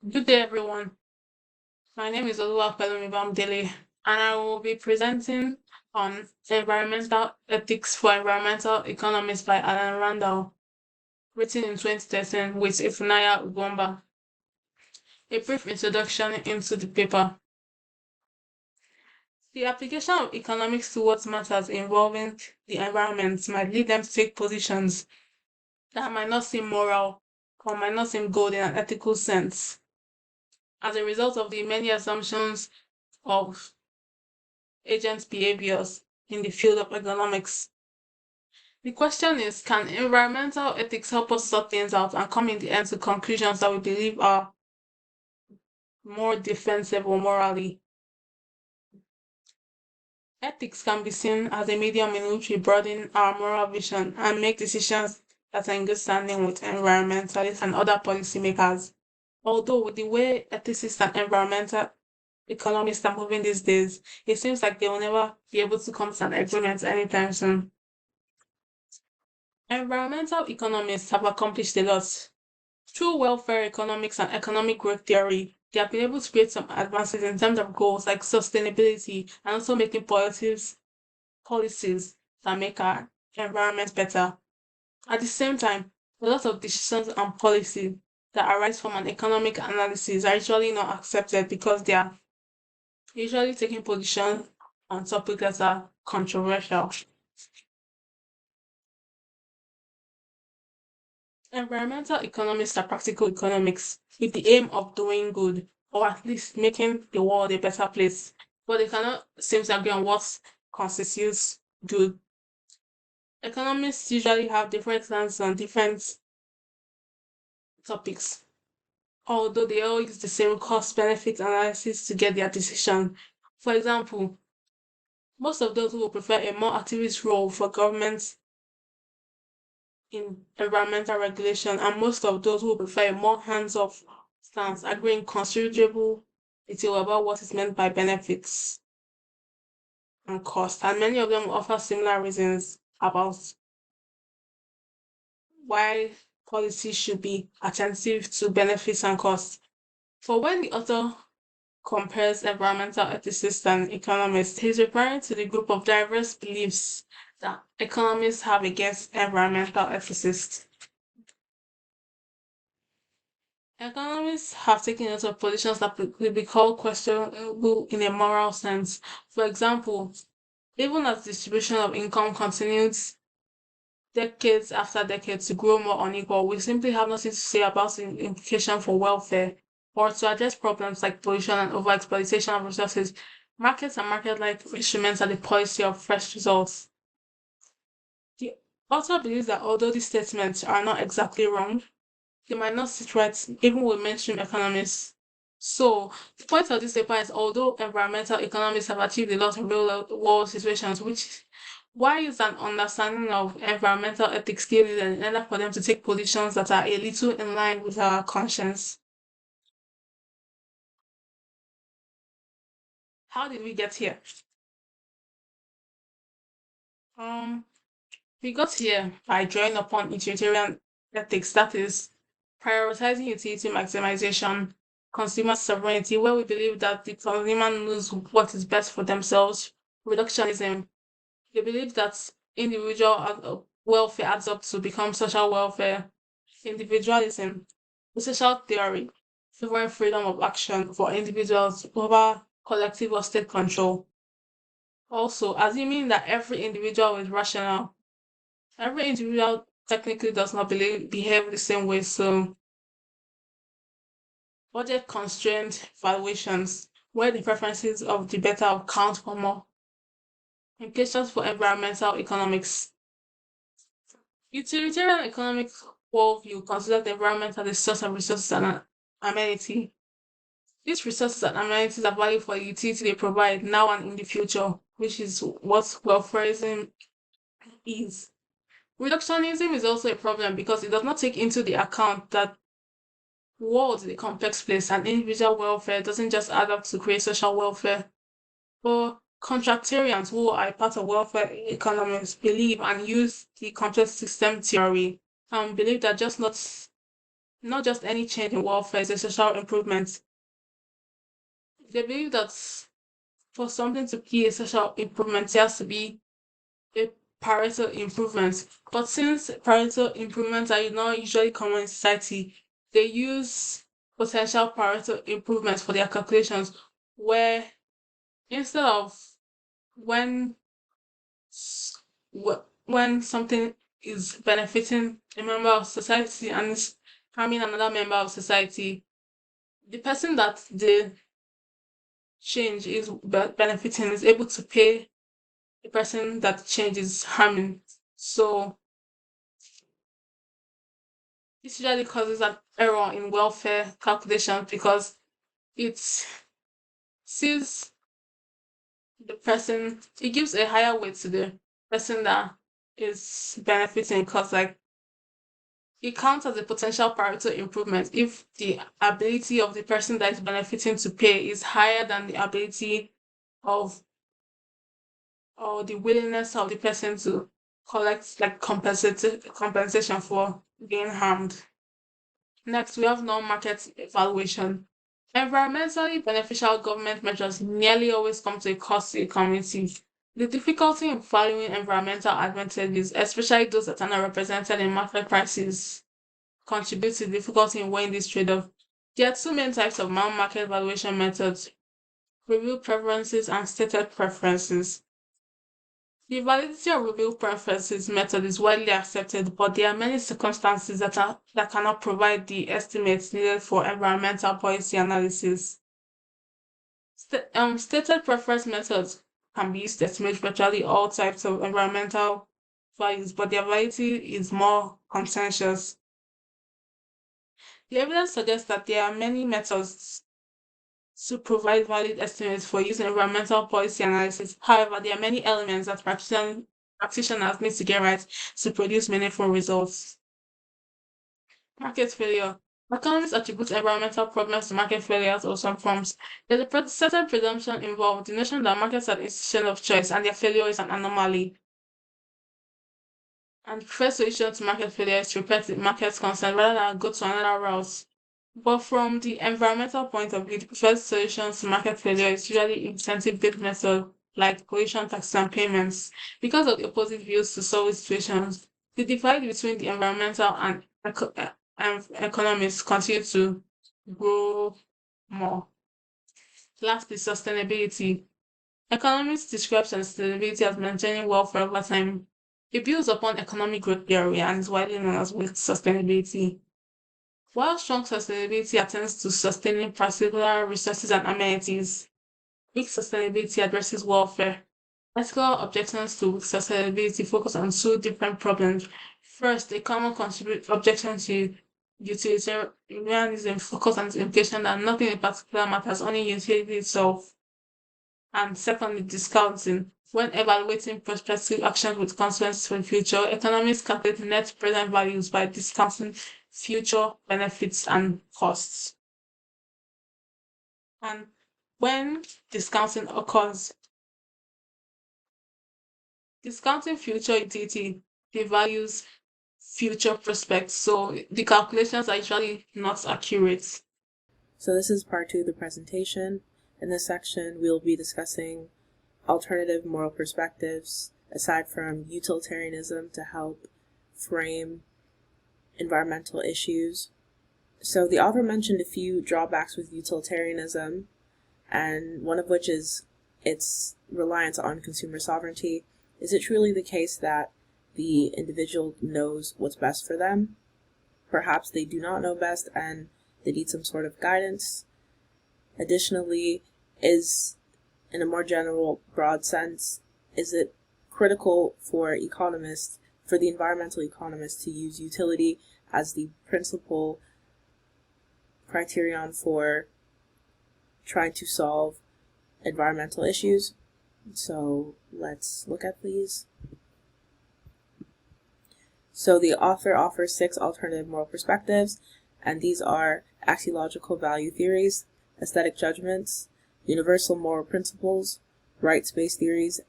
Good day, everyone. My name is Oluwapelumi Bamidele, and I will be presenting on environmental ethics for environmental economists by Alan Randall, written in 2013 with Ifunanya Ugwumba. A brief introduction into the paper. The application of economics towards matters involving the environment might lead them to take positions that might not seem moral or might not seem good in an ethical sense as a result of the many assumptions of agents' behaviors in the field of economics. The question is, can environmental ethics help us sort things out and come in the end to conclusions that we believe are more defensible morally? Ethics can be seen as a medium in which we broaden our moral vision and make decisions that are in good standing with environmentalists and other policymakers. Although, with the way ethicists and environmental economists are moving these days, it seems like they will never be able to come to an agreement anytime soon. Environmental economists have accomplished a lot. Through welfare economics and economic growth theory, they have been able to create some advances in terms of goals like sustainability and also making policies that make our environment better. At the same time, a lot of decisions and policies that arise from an economic analysis are usually not accepted because they are usually taking position on topics that are controversial. Environmental economics are practical economics with the aim of doing good, or at least making the world a better place. But they cannot seem to agree on what constitutes good. Economists usually have different stance on different topics, although they all use the same cost benefit analysis to get their decision. For example, most of those who will prefer a more activist role for governments in environmental regulation, and most of those who prefer a more hands-off stance agree in considerable detail about what is meant by benefits and cost. And many of them offer similar reasons about why policy should be attentive to benefits and costs. For when the author compares environmental ethicists and economists, he's referring to the group of diverse beliefs that economists have against environmental ethicists. Economists have taken a lot of positions that could be called questionable in a moral sense. For example, even as distribution of income continues decades after decades to grow more unequal, we simply have nothing to say about the implication for welfare or to address problems like pollution and overexploitation of resources. Markets and market-like instruments are the policy of fresh results. The author believes that although these statements are not exactly wrong, they might not sit right even with mainstream economists. So the point of this paper is although environmental economists have achieved a lot in real world situations, which why is an understanding of environmental ethics needed in order for them to take positions that are a little in line with our conscience? How did we get here? Um, we got here by drawing upon utilitarian ethics, that is, prioritizing utility maximization, consumer sovereignty, where we believe that the consumer knows what is best for themselves, reductionism. They believe that individual welfare adds up to become social welfare, individualism, the social theory, favoring freedom of action for individuals over collective or state control. Also, assuming that every individual is rational, every individual technically does not behave the same way. So, budget constrained valuations, where the preferences of the better account for more. Implications for environmental economics. Utilitarian economic worldview considers the environment as a source of resources and an amenity. These resources and amenities are valued for the utility they provide now and in the future, which is what welfareism is. Reductionism is also a problem because it does not take into the account that world is a complex place and individual welfare doesn't just add up to create social welfare. But contractarians who are part of welfare economics believe and use the complex system theory and believe that just not not just any change in welfare is a social improvement. They believe that for something to be a social improvement, it has to be a parental improvement. But since parental improvements are not usually common in society, they use potential parental improvements for their calculations, where instead of when when something is benefiting a member of society and is harming another member of society, the person that the change is benefiting is able to pay the person that the change is harming. So this usually causes an error in welfare calculations because it sees the person, it gives a higher weight to the person that is benefiting because like it counts as a potential parental improvement if the ability of the person that is benefiting to pay is higher than the ability of or the willingness of the person to collect like compensation for being harmed. Next, we have non-market evaluation. Environmentally beneficial government measures nearly always come to a cost to a community. The difficulty in valuing environmental advantages, especially those that are not represented in market prices, contribute to the difficulty in weighing this trade-off. There are two main types of non-market valuation methods: revealed preferences and stated preferences. The validity of revealed preferences method is widely accepted, but there are many circumstances that cannot provide the estimates needed for environmental policy analysis. Stated preference methods can be used to estimate virtually all types of environmental values, but their validity is more contentious. The evidence suggests that there are many methods to provide valid estimates for using environmental policy analysis. However, there are many elements that practitioners need to get right to produce meaningful results. Market failure. Economists attribute environmental problems to market failures or some forms. There's a certain presumption involved, the notion that markets are the institution of choice and their failure is an anomaly. And the preferred solution to market failure is to repair the market's concern rather than go to another route. But from the environmental point of view, the preferred solution to market failure is usually incentive-based method like pollution taxes and payments. Because of the opposite views to solve situations, the divide between the environmental and economists continue to grow more. Lastly, sustainability. Economists describe sustainability as maintaining welfare over time. It builds upon economic growth theory and is widely known as weak sustainability. While strong sustainability attends to sustaining particular resources and amenities, weak sustainability addresses welfare. Ethical objections to weak sustainability focus on two different problems. First, a common objection to utilitarianism focus on the implication that nothing in particular matters, only utility itself. And secondly, discounting. When evaluating prospective actions with consequences for the future, economists calculate net present values by discounting future benefits and costs. And when discounting occurs, discounting future utility devalues future prospects. So the calculations are usually not accurate. So this is part 2 of the presentation. In this section, we'll be discussing alternative moral perspectives aside from utilitarianism to help frame environmental issues. So the author mentioned a few drawbacks with utilitarianism, and one of which is its reliance on consumer sovereignty. Is it truly the case that the individual knows what's best for them? Perhaps they do not know best and they need some sort of guidance. Additionally, in a more general, broad sense, is it critical for economists, for the environmental economists, to use utility as the principal criterion for trying to solve environmental issues? So let's look at these. So the author offers 6 alternative moral perspectives, and these are axiological value theories, aesthetic judgments, universal moral principles, rights-based theories,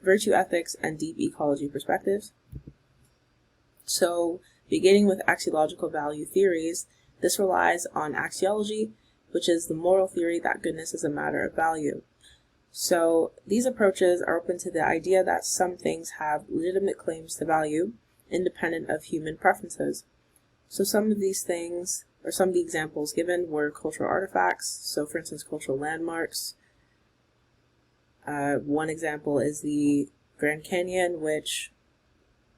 virtue ethics, and deep ecology perspectives. So, beginning with axiological value theories, This relies on axiology, which is the moral theory that goodness is a matter of value. So these approaches are open to the idea that some things have legitimate claims to value, independent of human preferences. So some of these things, or some of the examples given, were cultural artifacts. So for instance, cultural landmarks. One example is the Grand Canyon, which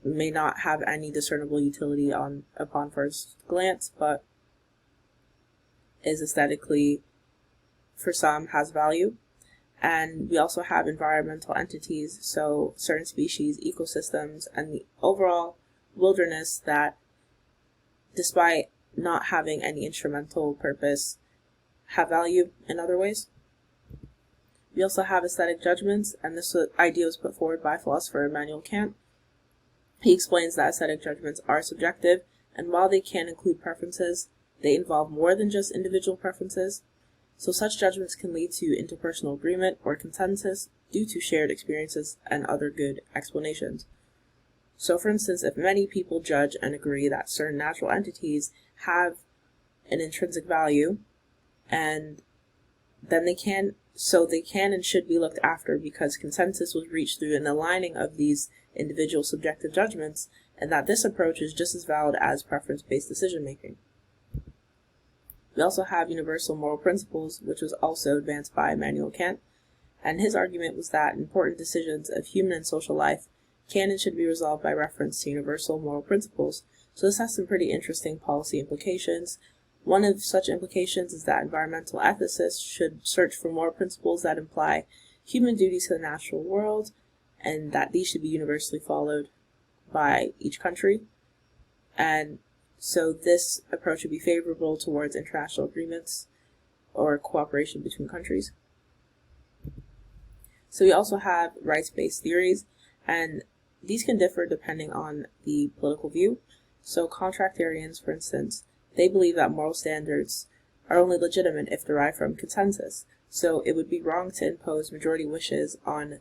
may not have any discernible utility upon first glance, but is aesthetically, for some, has value. And we also have environmental entities, so certain species, ecosystems, and the overall wilderness that, despite not having any instrumental purpose, have value in other ways. We also have aesthetic judgments, and this idea was put forward by philosopher Immanuel Kant. He explains that aesthetic judgments are subjective, and while they can include preferences, they involve more than just individual preferences. So such judgments can lead to interpersonal agreement or consensus due to shared experiences and other good explanations. So for instance, if many people judge and agree that certain natural entities have an intrinsic value, and then they can and should be looked after because consensus was reached through an aligning of these individual subjective judgments, and that this approach is just as valid as preference-based decision-making. We also have universal moral principles, which was also advanced by Immanuel Kant, and his argument was that important decisions of human and social life can and should be resolved by reference to universal moral principles. So this has some pretty interesting policy implications. One of such implications is that environmental ethicists should search for moral principles that imply human duties to the natural world, and that these should be universally followed by each country. And so this approach would be favorable towards international agreements or cooperation between countries. So we also have rights-based theories, and these can differ depending on the political view. So contractarians, for instance, they believe that moral standards are only legitimate if derived from consensus. So it would be wrong to impose majority wishes on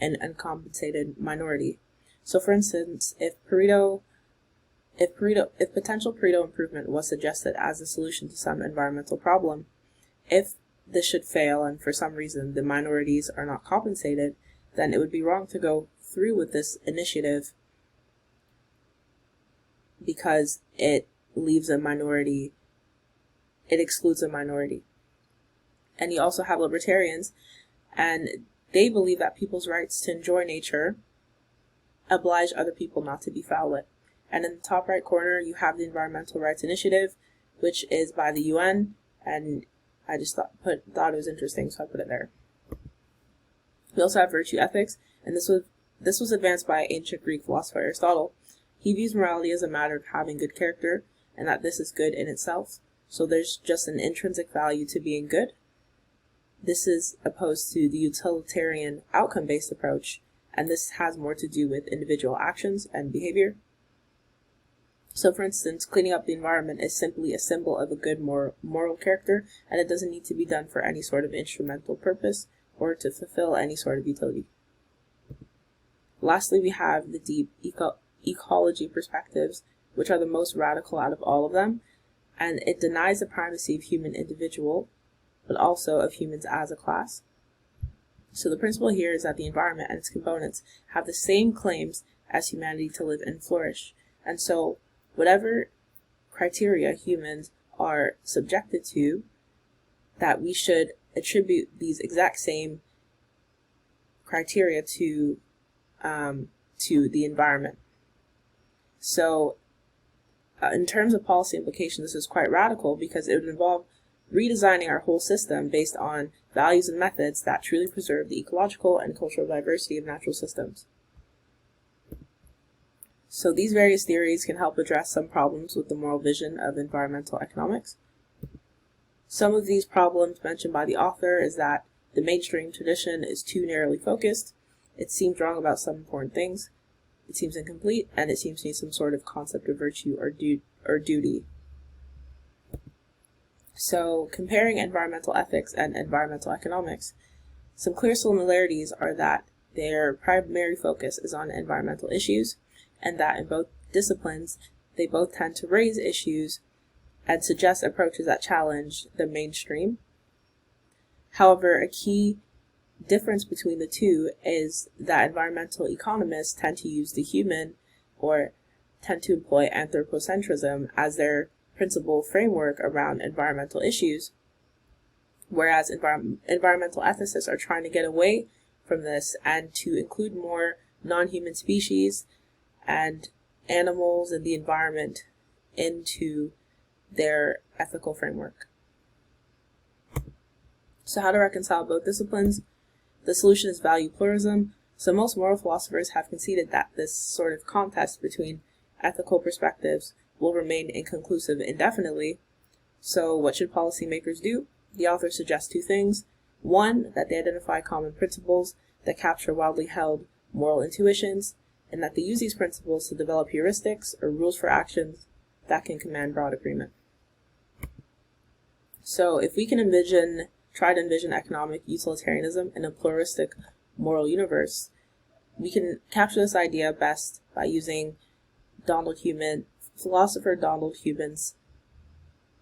an uncompensated minority. So for instance, if potential Pareto improvement was suggested as a solution to some environmental problem, if this should fail and for some reason the minorities are not compensated, then it would be wrong to go through with this initiative because it excludes a minority. And you also have libertarians, and they believe that people's rights to enjoy nature oblige other people not to befoul it. And in the top right corner, you have the Environmental Rights Initiative, which is by the UN, and I just thought it was interesting, so I put it there. We also have virtue ethics, and this was advanced by ancient Greek philosopher Aristotle. He views morality as a matter of having good character, and that this is good in itself. So there's just an intrinsic value to being good. This is opposed to the utilitarian outcome-based approach, and this has more to do with individual actions and behavior. So for instance, cleaning up the environment is simply a symbol of a good moral character, and it doesn't need to be done for any sort of instrumental purpose or to fulfill any sort of utility. Lastly, we have the deep ecology perspectives, which are the most radical out of all of them, and it denies the primacy of human individual, but also of humans as a class. So the principle here is that the environment and its components have the same claims as humanity to live and flourish, and so whatever criteria humans are subjected to, that we should attribute these exact same criteria to the environment. So in terms of policy implications, this is quite radical because it would involve redesigning our whole system based on values and methods that truly preserve the ecological and cultural diversity of natural systems. So these various theories can help address some problems with the moral vision of environmental economics. Some of these problems mentioned by the author is that the mainstream tradition is too narrowly focused, it seems wrong about some important things, it seems incomplete, and it seems to need some sort of concept of virtue or duty. So comparing environmental ethics and environmental economics, some clear similarities are that their primary focus is on environmental issues, and that in both disciplines, they both tend to raise issues and suggest approaches that challenge the mainstream. However, a key difference between the two is that environmental economists tend to use the human, or tend to employ anthropocentrism as their principal framework around environmental issues, whereas environmental ethicists are trying to get away from this and to include more non-human species and animals and the environment into their ethical framework. So how to reconcile both disciplines? The solution is value pluralism. So most moral philosophers have conceded that this sort of contest between ethical perspectives will remain inconclusive indefinitely. So what should policymakers do? The author suggests two things. One, that they identify common principles that capture widely held moral intuitions, and that they use these principles to develop heuristics or rules for actions that can command broad agreement. So if we can try to envision economic utilitarianism in a pluralistic moral universe, we can capture this idea best by using philosopher Donald Human's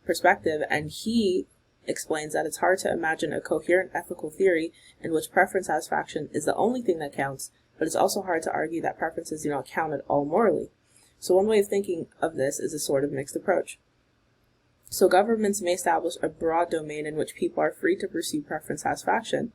perspective, and he explains that it's hard to imagine a coherent ethical theory in which preference satisfaction is the only thing that counts, but it's also hard to argue that preferences do not count at all morally. So one way of thinking of this is a sort of mixed approach. So governments may establish a broad domain in which people are free to pursue preference satisfaction,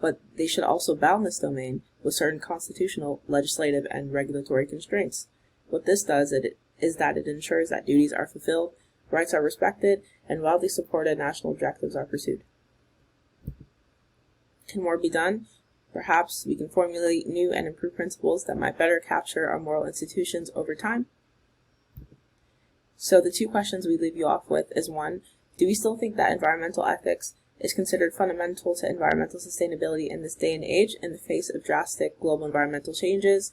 but they should also bound this domain with certain constitutional, legislative, and regulatory constraints. What this does is that it ensures that duties are fulfilled, rights are respected, and widely supported national objectives are pursued. Can more be done? Perhaps we can formulate new and improved principles that might better capture our moral institutions over time. So the two questions we leave you off with is one, do we still think that environmental ethics is considered fundamental to environmental sustainability in this day and age in the face of drastic global environmental changes,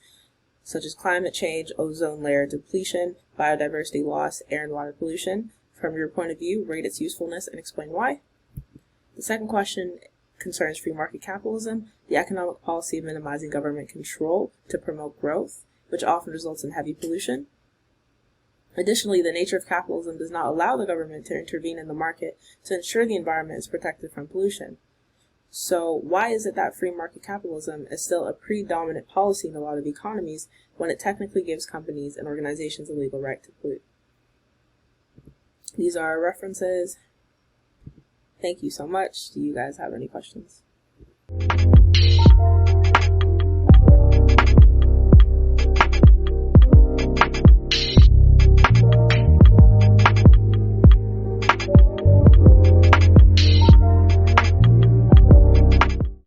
such as climate change, ozone layer depletion, biodiversity loss, air and water pollution? From your point of view, rate its usefulness and explain why. The second question concerns free market capitalism, the economic policy of minimizing government control to promote growth, which often results in heavy pollution. Additionally, the nature of capitalism does not allow the government to intervene in the market to ensure the environment is protected from pollution. So why is it that free market capitalism is still a predominant policy in a lot of economies when it technically gives companies and organizations a legal right to pollute? These are our references. Thank you so much. Do you guys have any questions?